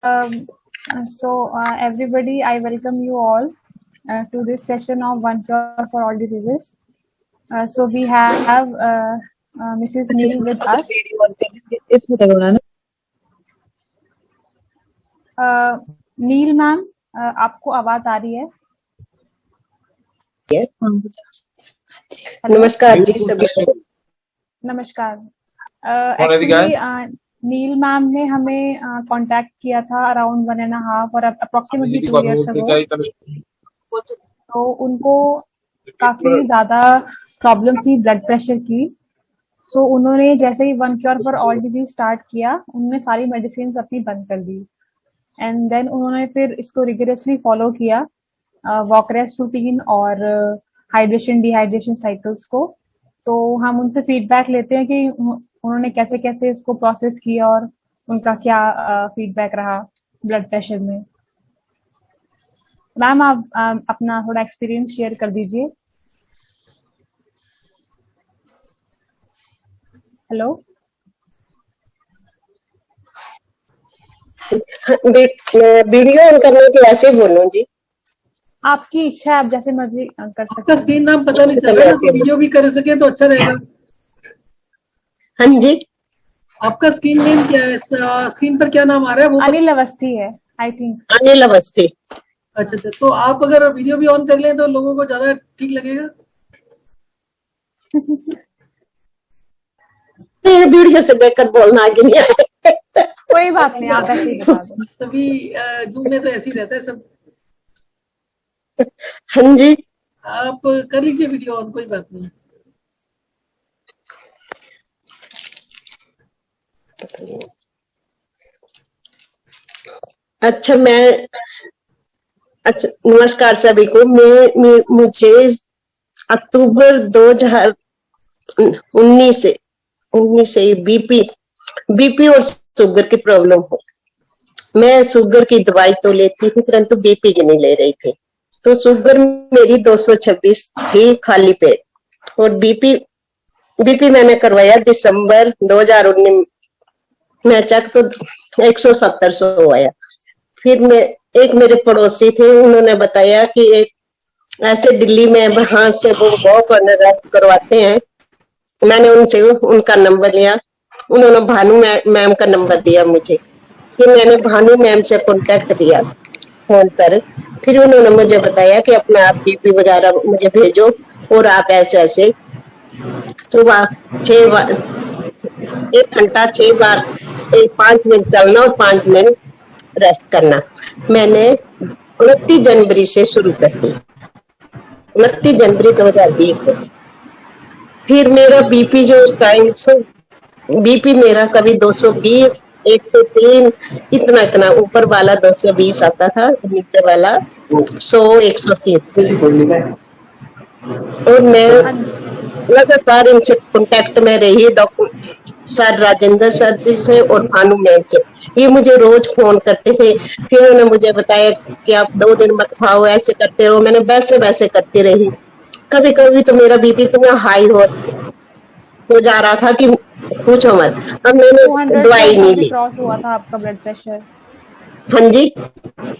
Um, Everybody, I welcome you all to this session of One Cure for All Diseases. So we have Mrs. Neil with us. Neil ma'am, आपको आवाज आ रही है? नमस्कार जी सभी को। नमस्कार। एक्चुअली नील ma'am ने हमें कांटेक्ट किया था अराउंड 1.5 और अप्रोक्सीमेटली 2 years ago। तो उनको काफी ज्यादा प्रॉब्लम थी ब्लड प्रेशर की। सो उन्होंने जैसे ही one cure for all disease start किया, उन्होंने सारी मेडिसिन अपनी बंद कर दी एंड देन उन्होंने फिर इसको रिगरसली फॉलो किया, वॉक रेस्ट रूटीन और हाइड्रेशन डिहाइड्रेशन साइकिल्स को। तो हम उनसे फीडबैक लेते हैं कि उन्होंने कैसे कैसे इसको प्रोसेस किया और उनका क्या फीडबैक रहा ब्लड प्रेशर में। मैम, आप अपना थोड़ा एक्सपीरियंस शेयर कर दीजिए। हेलो, वीडियो ऑन करने के ऐसे बोलूं जी? आपकी इच्छा है, आप जैसे मर्जी कर सकते हैं। स्क्रीन नाम पता नहीं चल रहा है, वीडियो भी कर सके तो अच्छा रहेगा। हाँ जी, आपका स्क्रीन नेम क्या है? स्क्रीन पर क्या नाम आ रहा है? वो अनिल अवस्थी है, आई थिंक। अनिल अवस्थी। अच्छा, तो आप अगर वीडियो भी ऑन कर लें तो लोगों को ज्यादा ठीक लगेगा। वीडियो से देखकर बोलना आगे नहीं आए। कोई बात नहीं, आप ऐसे ही बता दो। सभी जूम में तो ऐसे ही रहता है सब। हाँ जी, आप कर लीजिए वीडियो ऑन, कोई बात नहीं। अच्छा नमस्कार सभी को। मुझे अक्टूबर 2019 से बीपी और शुगर की प्रॉब्लम हो। मैं शुगर की दवाई तो लेती थी परंतु बीपी की नहीं ले रही थी। तो शुगर मेरी 226 थी खाली पेट, और बीपी मैंने करवाया दिसंबर 2019 में चेक, तो 170 आया। फिर एक मेरे पड़ोसी थे, उन्होंने बताया कि एक ऐसे दिल्ली में वहां से वो वॉक और रेस्ट करवाते हैं। मैंने उनसे उनका नंबर लिया, उन्होंने भानु मैम का नंबर दिया मुझे। फिर मैंने भानु मैम से कांटेक्ट किया फोन पर। फिर उन्होंने मुझे बताया कि अपना आप बीपी वगैरह मुझे भेजो और आप ऐसे सुबह 6 बार 1 घंटा 6 बार 5 मिनट चलना और 5 मिनट रेस्ट करना। मैंने 29 जनवरी से शुरू कर दी, 29 जनवरी 2020 से। फिर मेरा बीपी जो उस टाइम से बीपी मेरा कभी 220 103 इतना ऊपर वाला 220 आता था, नीचे वाला 100 103। और मैं लगातार इनसे कांटेक्ट में रही, डॉक्टर सर राजेंद्र सर जी से और भानु मैम से। ये मुझे रोज फोन करते थे। फिर उन्होंने मुझे बताया कि आप 2 दिन मत खाओ, ऐसे करते रहो। मैंने वैसे करती रही। कभी कभी तो मेरा बीपी इतना हाई हो जा रहा था कि पूछो मत। अब मैंने दवाई नहीं ली। क्रॉस हुआ था आपका ब्लड प्रेशर? हाँ जी,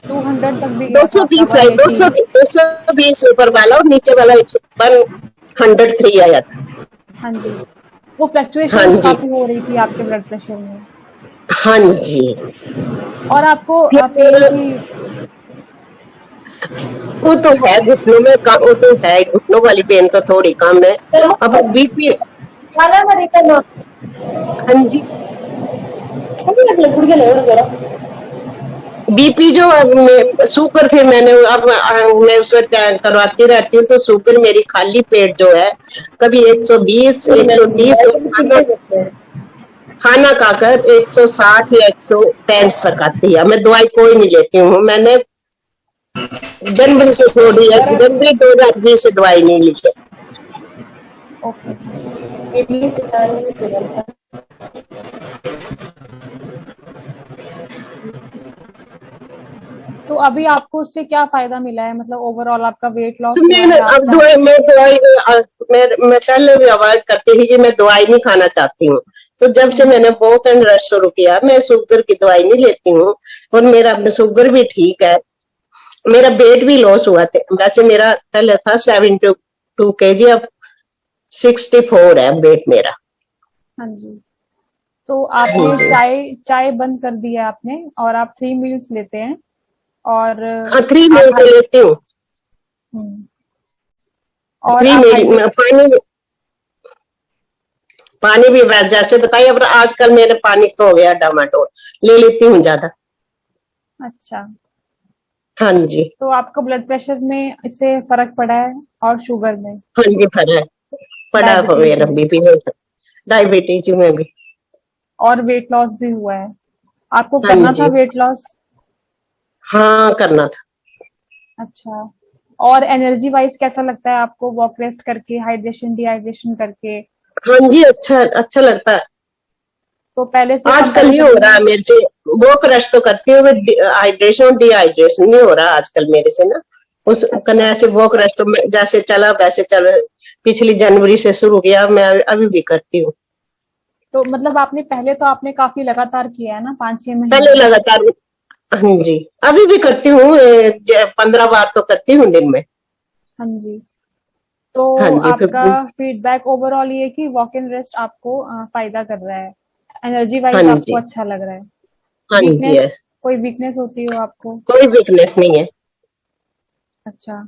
200 तक भी 220 है, 220 ऊपर वाला और नीचे वाला 103 आया था। हाँ जी, वो फ्लक्चुएशन काफी हो रही थी आपके ब्लड प्रेशर में। हाँ जी, और आपको वो तो है घुटनों में, वो तो है घुटनों वाली पेन तो थोड़ी कम है। अब बीपी हाँ जी, बीपी जो शुगर, फिर मैंने मैं उस वक्त करवाती रहती हूँ। तो शुगर मेरी खाली पेट जो है कभी 120 130 खाना खाकर 160 या 165 तक आती है। मैं दवाई कोई नहीं लेती हूँ। मैंने जनवरी से छोड़ी है, जनवरी 2020 से दवाई नहीं ली है। तो अभी आपको उससे क्या फायदा मिला है? मतलब ओवरऑल आपका वेट लॉस? अब दवाई मैं पहले भी अवॉइड करती थी कि मैं दवाई नहीं खाना चाहती हूँ, तो जब से मैंने वॉक एंड रेस्ट शुरू किया, मैं शुगर की दवाई नहीं लेती हूँ और मेरा शुगर भी ठीक है। मेरा वेट भी लॉस हुआ था, वैसे मेरा पहले था 72 kg, अब 64 है वेट मेरा। हाँ जी। तो आपने चाय चाय बंद कर दिया आपने, और आप 3 मील्स लेते हैं, और हाँ 3 मील तो लेती हूँ। और 3 मील पानी भी जैसे बताइए, अब आजकल मेरे पानी का हो गया डामाडोल, ले लेती हूँ ज्यादा। अच्छा। हाँ जी। तो आपका ब्लड प्रेशर में इससे फर्क पड़ा है, और शुगर में? हाँ जी, फर्क पड़ा है मेरा बीपी में, डायबिटीज में भी। और वेट लॉस भी हुआ है? आपको हाँ करना जी। था वेट लॉस? हाँ करना था। अच्छा। और एनर्जी वाइज कैसा लगता है आपको, वॉक रेस्ट करके, हाइड्रेशन डिहाइड्रेशन करके? हाँ जी, अच्छा लगता है। तो पहले से आजकल नहीं हो रहा है मेरे से, वॉक रेस्ट तो करती हूँ, हाइड्रेशन डिहाइड्रेशन नहीं हो रहा आजकल मेरे से ना। उस कने ऐसे वॉक रेस्ट तो जैसे चला वैसे चल, पिछली जनवरी से शुरू किया, मैं अभी भी करती हूँ। तो मतलब आपने पहले तो आपने काफी लगातार किया है ना, 5-6 महीने? पहले लगातार, हाँ जी, अभी भी करती हूँ, 15 बार तो करती हूँ दिन में। हाँ जी। तो हाँ जी, आपका फीडबैक ओवरऑल ये कि वॉक इन रेस्ट आपको फायदा कर रहा है, एनर्जी हाँ वाइज आपको जी, अच्छा लग रहा है? हाँ जी है। वीकनेस, कोई वीकनेस होती हो आपको? कोई वीकनेस नहीं है। अच्छा।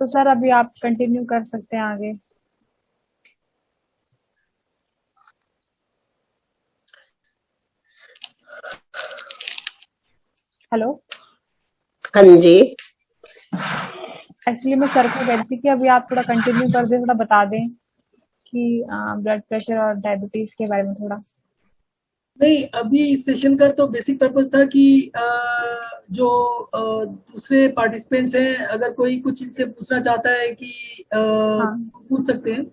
तो सर अभी आप कंटिन्यू कर सकते हैं आगे। हेलो। हाँ जी। एक्चुअली मैं सर को कहती थी कि अभी आप थोड़ा कंटिन्यू कर दें, थोड़ा बता दें कि ब्लड प्रेशर और डायबिटीज के बारे में थोड़ा। नहीं, अभी इस सेशन का तो बेसिक पर्पस था कि जो दूसरे पार्टिसिपेंट्स हैं, अगर कोई कुछ इनसे पूछना चाहता है कि हाँ। पूछ सकते हैं।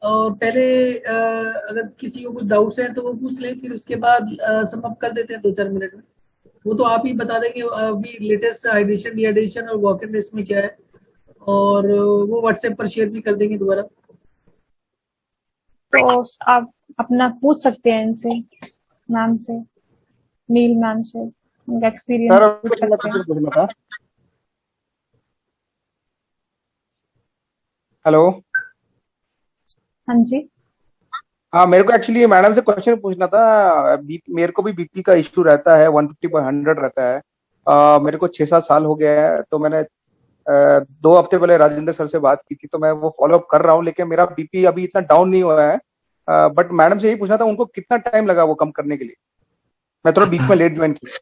और पहले अगर किसी को कुछ डाउट्स हैं तो वो पूछ लें, फिर उसके बाद सम अप कर देते हैं 2-4 मिनट में। वो तो आप ही बता देंगे अभी लेटेस्ट हाइड्रेशन डिहाइड्रेशन और वॉक इन रेस्ट में क्या है, और वो व्हाट्सएप पर शेयर भी कर देंगे दोबारा। तो आप अपना पूछ सकते हैं इनसे, मैम से, नील मैम से, उनका एक्सपीरियंस पूछ सकते हैं। हेलो। हाँ जी। हाँ, मेरे को एक्चुअली मैडम से क्वेश्चन पूछना था। मेरे को भी बीपी का इश्यू रहता है, 150/100 रहता है। मेरे को 6-7 साल हो गया है। तो मैंने 2 हफ्ते पहले राजेंद्र सर से बात की थी, तो मैं वो फॉलो अप कर रहा हूँ, लेकिन मेरा बीपी अभी इतना डाउन नहीं हुआ है। बट मैडम से यही पूछना था, उनको कितना टाइम लगा वो कम करने के लिए? मैं थोड़ा बीच में लेट ज्वाइन किया।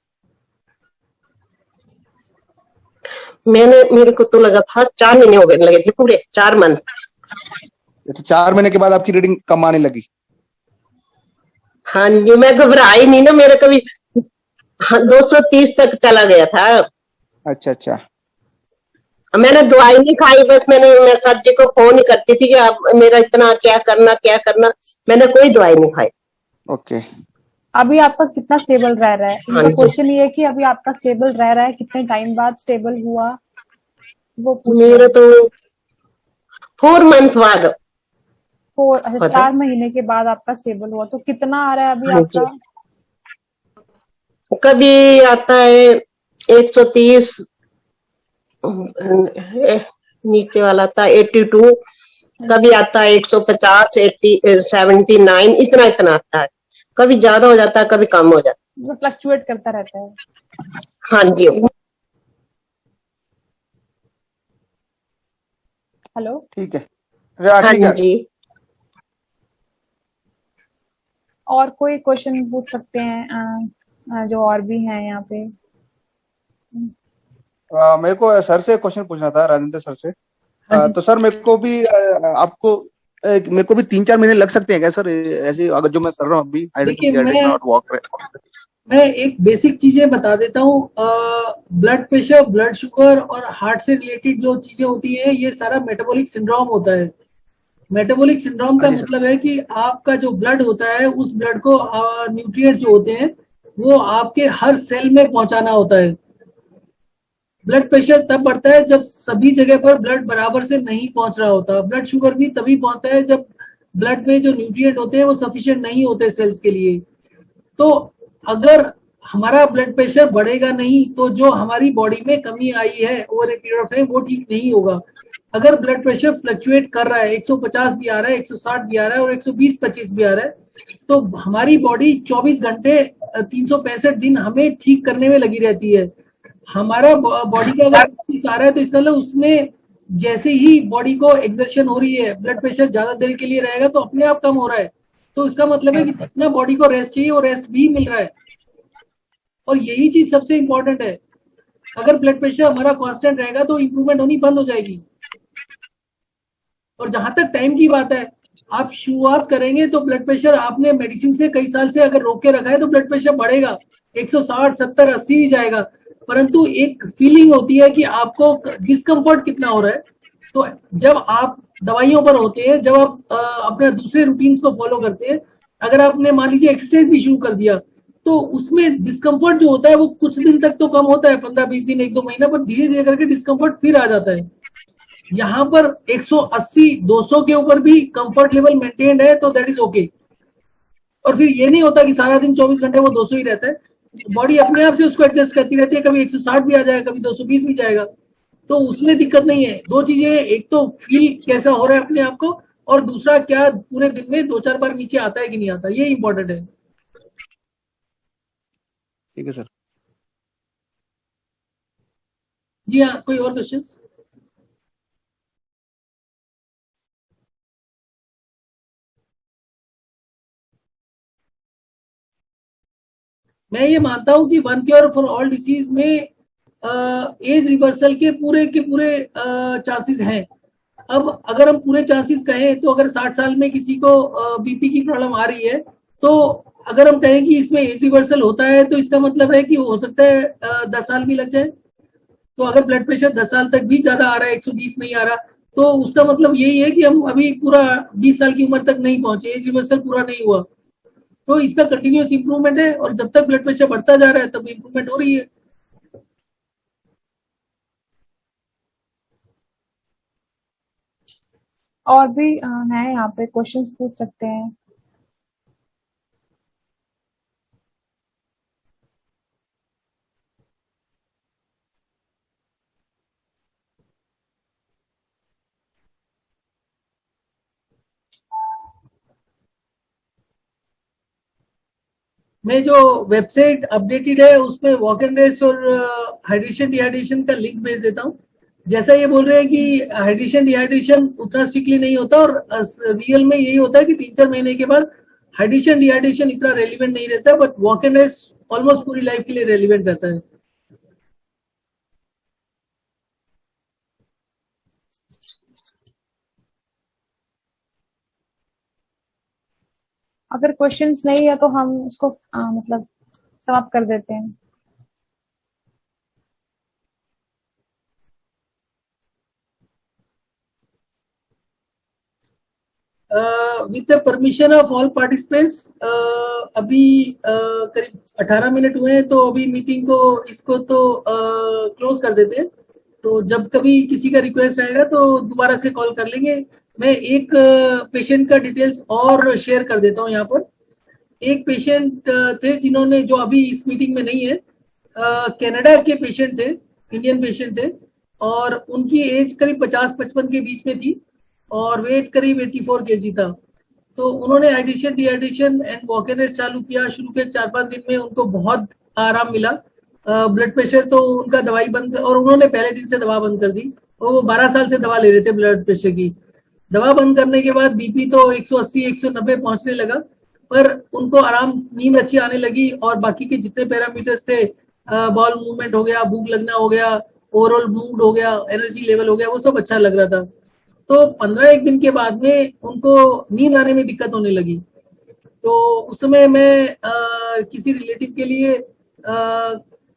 मेरे को तो लगा था 4 महीने हो गए, लगे थे पूरे 4 मंथ। तो 4 महीने के बाद आपकी रीडिंग कम आने लगी? हाँ जी, मैं घबराई नहीं ना, मेरा कभी 230 तक चला गया था। अच्छा। मैंने दवाई नहीं खाई, बस मैं सर जी को फोन ही करती थी कि आप मेरा इतना क्या करना, मैंने कोई दवाई नहीं खाई। ओके। अभी आपका कितना स्टेबल रह रहा है? इनका क्वेश्चन ये है कि अभी आपका स्टेबल रह रहा है, कितने टाइम बाद स्टेबल हुआ वो पूछ मेरा तो 4 मंथ बाद। 4 महीने के बाद आपका स्टेबल हुआ। तो कितना आ रहा है अभी आपका? कभी आता है 130, नीचे वाला था 82, कभी आता है 150, 80, 79, इतना आता है। कभी ज्यादा हो जाता है, कभी कम हो जाता है, वो फ्लक्चुएट करता रहता है। हाँ जी। हेलो, ठीक है। हाँ जी। और कोई क्वेश्चन पूछ सकते हैं जो और भी हैं यहाँ पे? मेरे को सर से क्वेश्चन पूछना था, राजेंद्र सर से। तो सर मेरे को भी मेरे को भी 3-4 महीने लग सकते हैं क्या सर, ऐसे अगर जो मैं कर रहा हूँ अभी हाइड्रेशन और वॉक? मैं एक बेसिक चीजें बता देता हूँ। ब्लड प्रेशर, ब्लड शुगर और हार्ट से रिलेटेड जो चीजें होती हैं, ये सारा मेटाबॉलिक सिंड्रोम होता है। मेटाबॉलिक सिंड्रोम का मतलब है कि आपका जो ब्लड होता है, उस ब्लड को न्यूट्रिएंट्स जो होते हैं वो आपके हर सेल में पहुंचाना होता है। ब्लड प्रेशर तब बढ़ता है जब सभी जगह पर ब्लड बराबर से नहीं पहुंच रहा होता। ब्लड शुगर भी तभी पहुंचता है जब ब्लड में जो न्यूट्रिएंट होते हैं वो सफिशिएंट नहीं होते सेल्स के लिए। तो अगर हमारा ब्लड प्रेशर बढ़ेगा नहीं तो जो हमारी बॉडी में कमी आई है over a period of time वो ठीक नहीं होगा। अगर ब्लड प्रेशर फ्लक्चुएट कर रहा है, 150 भी आ रहा है, 160 भी आ रहा है और 120-25 भी आ रहा है, तो हमारी बॉडी 24 घंटे 365 दिन हमें ठीक करने में लगी रहती है। हमारा बॉडी का अगर चीज आ रहा है तो इसका मतलब उसमें जैसे ही बॉडी को एक्सर्शन हो रही है, ब्लड प्रेशर ज्यादा देर के लिए रहेगा तो अपने आप कम हो रहा है। तो इसका मतलब है कि जितना बॉडी को रेस्ट चाहिए वो रेस्ट भी मिल रहा है। और यही चीज सबसे इंपॉर्टेंट है। अगर ब्लड प्रेशर हमारा कांस्टेंट रहेगा तो इंप्रूवमेंट होनी बंद हो जाएगी। और जहां तक टाइम की बात है, आप शुरुआत करेंगे तो ब्लड प्रेशर आपने मेडिसिन से कई साल से अगर रोक के रखा है तो ब्लड प्रेशर बढ़ेगा, 160, 70, 80 भी जाएगा। परंतु एक फीलिंग होती है कि आपको डिस्कम्फर्ट कितना हो रहा है। तो जब आप दवाइयों पर होते हैं, जब आप अपने दूसरे रूटीन्स को फॉलो करते हैं, अगर आपने मान लीजिए एक्सरसाइज भी शुरू कर दिया तो उसमें डिस्कम्फर्ट जो होता है वो कुछ दिन तक तो कम होता है, 15-20 दिन, 1-2 महीना, पर धीरे धीरे करके डिस्कम्फर्ट फिर आ जाता है। यहाँ पर 180, 200 के ऊपर भी कंफर्ट लेवल मेंटेन्ड है तो दैट इज ओके। और फिर ये नहीं होता कि सारा दिन 24 घंटे वो 200 ही रहता है, बॉडी अपने आप से उसको एडजस्ट करती रहती है, कभी 160 भी आ जाएगा, कभी 220 भी जाएगा, तो उसमें दिक्कत नहीं है। दो चीजें, एक तो फील कैसा हो रहा है अपने आप को, और दूसरा क्या पूरे दिन में 2-4 बार नीचे आता है कि नहीं आता, ये इंपॉर्टेंट है। ठीक है सर। जी हाँ, कोई और क्वेश्चंस? मैं ये मानता हूं कि one cure for all disease में एज रिवर्सल के पूरे चांसेस हैं। अब अगर हम पूरे चांसेस कहें तो अगर 60 साल में किसी को बीपी की प्रॉब्लम आ रही है तो अगर हम कहें कि इसमें एज रिवर्सल होता है तो इसका मतलब है कि हो सकता है 10 साल भी लग जाए। तो अगर ब्लड प्रेशर 10 साल तक भी ज्यादा आ रहा है, 120 नहीं आ रहा, तो उसका मतलब यही है कि हम अभी पूरा 20 साल की उम्र तक नहीं पहुंचे, एज रिवर्सल पूरा नहीं हुआ। तो इसका कंटिन्यूस इंप्रूवमेंट है और जब तक ब्लड प्रेशर बढ़ता जा रहा है तब इंप्रूवमेंट हो रही है। और भी है यहाँ पे, क्वेश्चंस पूछ सकते हैं। मैं जो वेबसाइट अपडेटेड है उसमें वॉक एंड रेस्ट और हाइड्रेशन डिहाइड्रेशन का लिंक भेज देता हूँ। जैसा ये बोल रहे हैं कि हाइड्रेशन डिहाइड्रेशन उतना स्ट्रिक्टली नहीं होता और रियल में यही होता है कि 3-4 महीने के बाद हाइड्रेशन डिहाइड्रेशन इतना रेलिवेंट नहीं रहता है, but walk and rest almost पूरी लाइफ के लिए रेलिवेंट रहता है। अगर क्वेश्चंस नहीं है तो हम इसको मतलब समाप्त कर देते हैं। With the permission of all participants, अभी करीब 18 मिनट हुए हैं तो अभी मीटिंग को इसको तो क्लोज कर देते हैं। तो जब कभी किसी का रिक्वेस्ट आएगा तो दोबारा से कॉल कर लेंगे। मैं एक पेशेंट का डिटेल्स और शेयर कर देता हूँ यहाँ पर। एक पेशेंट थे जिन्होंने, जो अभी इस मीटिंग में नहीं है, कनाडा के पेशेंट थे, इंडियन पेशेंट थे, और उनकी एज करीब 50-55 के बीच में थी और वेट करीब 84 kg था। तो उन्होंने hydration dehydration and walk and rest चालू किया। शुरू के 4-5 दिन में उनको बहुत आराम मिला। ब्लड प्रेशर तो उनका दवाई बंद, और उन्होंने पहले दिन से दवा बंद कर दी। वो 12 साल से दवा ले रहे थे ब्लड प्रेशर की। दवा बंद करने के बाद बीपी तो 180-190 पहुंचने लगा, पर उनको आराम, नींद अच्छी आने लगी और बाकी के जितने पैरामीटर्स थे, बॉल मूवमेंट हो गया, भूख लगना हो गया, ओवरऑल मूड हो गया, एनर्जी लेवल हो गया, वो सब अच्छा लग रहा था। तो 15 दिन के बाद में उनको नींद आने में दिक्कत होने लगी। तो उस समय मैं किसी रिलेटिव के लिए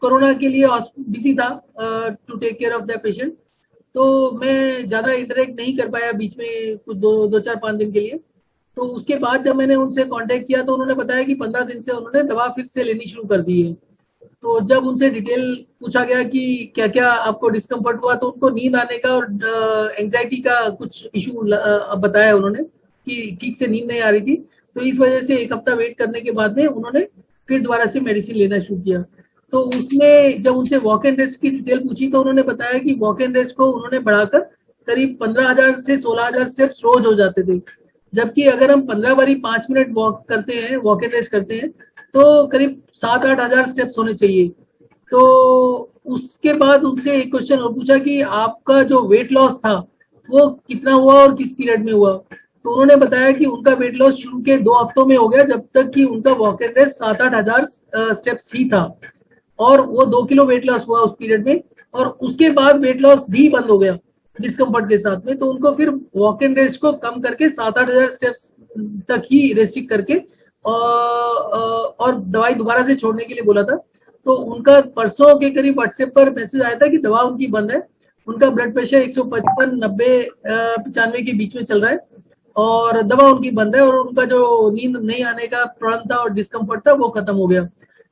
कोरोना के लिए बिजी था to take care of the patient, तो मैं ज्यादा इंटरेक्ट नहीं कर पाया बीच में कुछ 2-4-5 दिन के लिए। तो उसके बाद जब मैंने उनसे कांटेक्ट किया तो उन्होंने बताया कि 15 दिन से उन्होंने दवा फिर से लेनी शुरू कर दी है। तो जब उनसे डिटेल पूछा गया कि क्या क्या आपको डिस्कम्फर्ट हुआ, तो उनको नींद आने का और एंजाइटी का कुछ इशू बताया उन्होंने। कि ठीक से नींद नहीं आ रही थी, तो इस वजह से 1 हफ्ता वेट करने के बाद में उन्होंने फिर दोबारा से मेडिसिन लेना शुरू किया। तो उसमें जब उनसे वॉक एंड रेस्ट की डिटेल पूछी तो उन्होंने बताया कि वॉक एंड रेस्ट को उन्होंने बढ़ाकर करीब 15,000 से 16,000 स्टेप्स रोज हो जाते थे, जबकि अगर हम 15 बारी 5 मिनट वॉक करते हैं, वॉक एंड रेस्ट करते हैं, तो करीब 7-8 हजार स्टेप्स होने चाहिए। तो उसके बाद उनसे एक क्वेश्चन और पूछा कि आपका जो वेट लॉस था वो कितना हुआ और किस पीरियड में हुआ। तो उन्होंने बताया कि उनका वेट लॉस शुरू के 2 हफ्तों में हो गया, जब तक कि उनका वॉक एंड रेस्ट 7-8 हजार स्टेप्स ही था, और वो 2 किलो वेट लॉस हुआ उस पीरियड में, और उसके बाद वेट लॉस भी बंद हो गया डिस्कम्फर्ट के साथ में। तो उनको फिर वॉक एंड रेस्ट को कम करके 7-8 हजार स्टेप्स तक ही रेस्ट्रिक्ट करके और दवाई दोबारा से छोड़ने के लिए बोला था। तो उनका परसों के करीब व्हाट्सएप पर मैसेज आया था कि दवा उनकी बंद है, उनका ब्लड प्रेशर 155, 90, 95 के बीच में चल रहा है, और दवा उनकी बंद है, और उनका जो नींद नहीं आने का प्रॉब्लम था और डिस्कम्फर्ट था वो खत्म हो गया।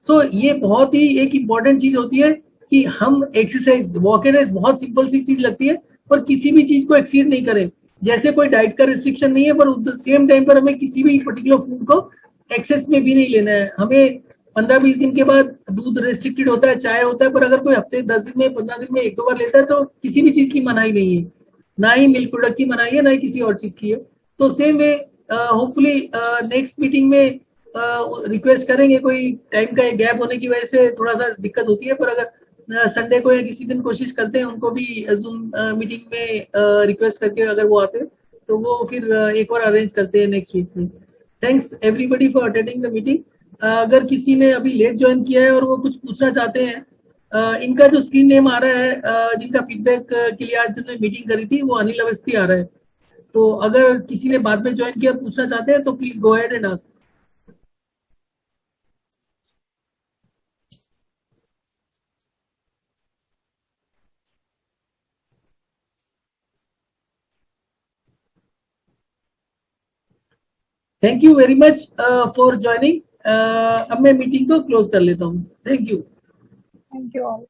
सो ये बहुत ही एक इम्पॉर्टेंट चीज होती है कि हम एक्सरसाइज, वॉक एंड रेस्ट बहुत सिंपल सी चीज लगती है, पर किसी भी चीज को एक्सीड नहीं करें। जैसे कोई डाइट का रिस्ट्रिक्शन नहीं है, पर सेम टाइम पर हमें किसी भी पर्टिकुलर फूड को एक्सेस में भी नहीं लेना है। हमें 15-20 दिन के बाद दूध रेस्ट्रिक्टेड होता है, चाय होता है, पर अगर कोई हफ्ते 10 दिन में 15 दिन में 1-2 बार लेता है तो किसी भी चीज की मनाही नहीं है, ना ही मिल्क प्रोडक्ट की मनाही है, ना ही किसी और चीज की है। तो same way hopefully next meeting में रिक्वेस्ट करेंगे, कोई टाइम का गैप होने की वजह से थोड़ा सा दिक्कत होती है, पर अगर संडे को या किसी दिन कोशिश करते हैं उनको भी जूम मीटिंग में रिक्वेस्ट करके अगर वो आते हैं तो वो फिर एक और अरेंज करते हैं नेक्स्ट वीक में। Thanks everybody for attending the meeting. अगर किसी ने अभी लेट ज्वाइन किया है और वो कुछ पूछना चाहते हैं, इनका जो स्क्रीन नेम आ रहा है, जिनका फीडबैक के लिए आज जिन्होंने मीटिंग करी थी, वो अनिल अवस्थी आ रहा है। तो अगर किसी ने बाद में ज्वाइन किया पूछना चाहते हैं तो please go ahead and ask. Thank you very much for joining. अब मैं मीटिंग को क्लोज कर लेता हूँ। Thank you. Thank you all.